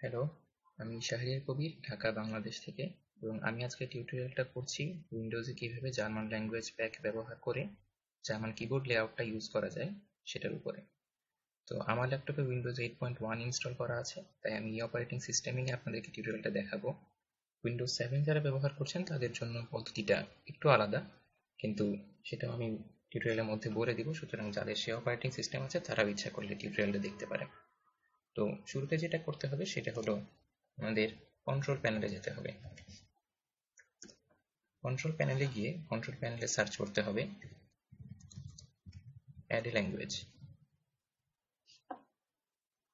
Hello, আমি শাহরিয়ার কবির, ঢাকা, বাংলাদেশ থেকে। এবং আমি আজকে টিউটোরিয়ালটা করছি উইন্ডোজে কিভাবে জার্মান ল্যাঙ্গুয়েজ প্যাক ব্যবহার করে জার্মান কিবোর্ড লেআউটটা ইউজ করা যায় সেটার উপরে। তো আমার ল্যাপটপে উইন্ডোজ 8.1 ইনস্টল করা আছে, তাই আমি এই অপারেটিং সিস্টেমে আপনাদেরকে টিউটোরিয়ালটা দেখাবো। উইন্ডোজ 7 যারা ব্যবহার করছেন তাদের জন্য পদ্ধতিটা একটু আলাদা, কিন্তু সেটাও আমি টিউটোরিয়ালের মধ্যে বলে দিব, সুতরাং যাদের সে অপারেটিং সিস্টেম আছে তারাও ইচ্ছা করলে টিউটোরিয়ালটা দেখতে পারে। তো শুরুতে যেটা করতে হবে সেটা হলো আমাদের কন্ট্রোল প্যানেলে যেতে হবে। কন্ট্রোল প্যানেলে গিয়ে কন্ট্রোল প্যানেলে সার্চ করতে হবে অ্যাড এ ল্যাঙ্গুয়েজ।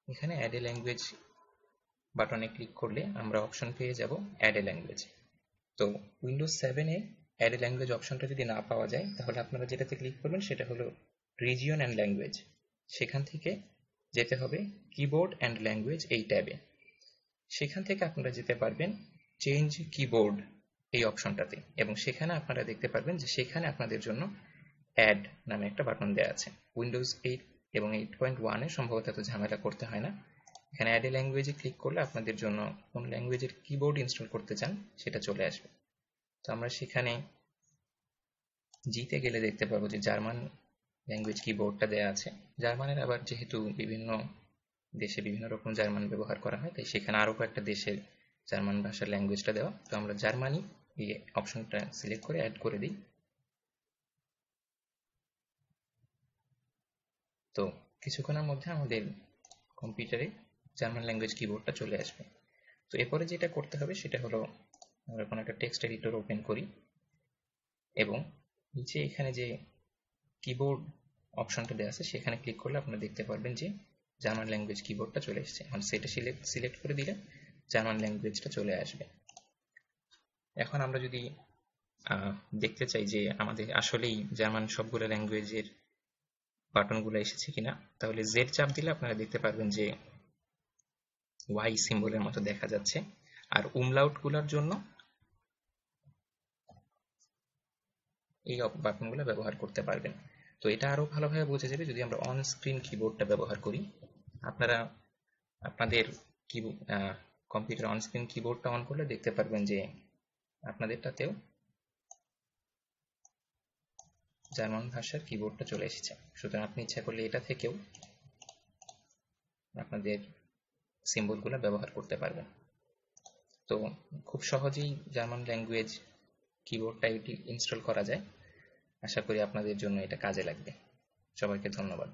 এখানে অ্যাড এ ল্যাঙ্গুয়েজ বাটনে ক্লিক করলে আমরা অপশন পেয়ে যাব অ্যাড এ ল্যাঙ্গুয়েজ। তো উইন্ডোজ 7-এ অ্যাড এ ল্যাঙ্গুয়েজ অপশনটা যদি না পাওয়া যায় তাহলে আপনারা যেটাতে ক্লিক করবেন সেটা হলো রিজিয়ন অ্যান্ড ল্যাঙ্গুয়েজ। সেখান থেকে যেতে হবে কিবোর্ড অ্যান্ড ল্যাঙ্গুয়েজ এই ট্যাবে। সেখান থেকে আপনারা যেতে পারবেন চেঞ্জ কিবোর্ড এই অপশনটাতে, এবং সেখানে আপনারা দেখতে পারবেন যে সেখানে আপনাদের জন্য অ্যাড নামে একটা বাটন দেওয়া আছে। উইন্ডোজ 8 এবং 8.1-এ সম্ভবত এত ঝামেলা করতে হয় না। এখানে অ্যাড এ ল্যাঙ্গুয়েজে ক্লিক করলে আপনাদের জন্য কোন ল্যাঙ্গুয়েজের কিবোর্ড ইনস্টল করতে চান সেটা চলে আসবে। তো আমরা সেখানে জিতে গেলে দেখতে পাবো যে জার্মান ল্যাঙ্গুয়েজ কিবোর্ডটা দেওয়া আছে। জার্মানের আবার যেহেতু বিভিন্ন দেশে বিভিন্ন রকম জার্মান ব্যবহার করা হয়, তাই সেখানে আরও কয়েকটা দেশের জার্মান ভাষার ল্যাঙ্গুয়েজটা দেওয়া। তো আমরা জার্মানি এই অপশনটা সিলেক্ট করে অ্যাড করে দিই। তো কিছুক্ষণের মধ্যে আমাদের কম্পিউটারে জার্মান ল্যাঙ্গুয়েজ কিবোর্ডটা চলে আসবে। তো এরপরে যেটা করতে হবে সেটা হলো আমরা কোনো একটা টেক্সট এডিটর ওপেন করি এবং নিচে এখানে যে কিবোর্ড অপশনটা দেওয়া আছে সেখানে ক্লিক করলে আপনারা দেখতে পারবেন যে জার্মান ল্যাঙ্গুয়েজ কিবোর্ডটা চলে এসেছে। এখন সেটা সিলেক্ট করে দিলে জার্মান ল্যাঙ্গুয়েজটা চলে আসবে। এখন আমরা যদি দেখতে চাই যে আমাদের আসলেই জার্মান সবগুলো ল্যাঙ্গুয়েজের বাটনগুলো এসেছে কিনা, তাহলে জেড চাপ দিলে আপনারা দেখতে পারবেন যে ওয়াই সিম্বলের মতো দেখা যাচ্ছে। আর উমলাউটগুলোর জন্য এই বাটনগুলো ব্যবহার করতে পারবেন। তো এটা আরও ভালোভাবে বোঝা যাবে যদি আমরা অন স্ক্রিন কিবোর্ডটা ব্যবহার করি। আপনারা আপনাদের কি কম্পিউটার অন স্ক্রিন কিবোর্ডটা অন করলে দেখতে পারবেন যে আপনাদেরটাতেও জার্মান ভাষার কিবোর্ডটা চলে এসেছে। সুতরাং আপনি ইচ্ছা করলে এটা থেকেও আপনাদের সিম্বলগুলো ব্যবহার করতে পারবেন। তো খুব সহজেই জার্মান ল্যাঙ্গুয়েজ কিবোর্ডটা ইনস্টল করা যায়। আশা করি আপনাদের জন্য এটা কাজে লাগবে। সবাইকে ধন্যবাদ।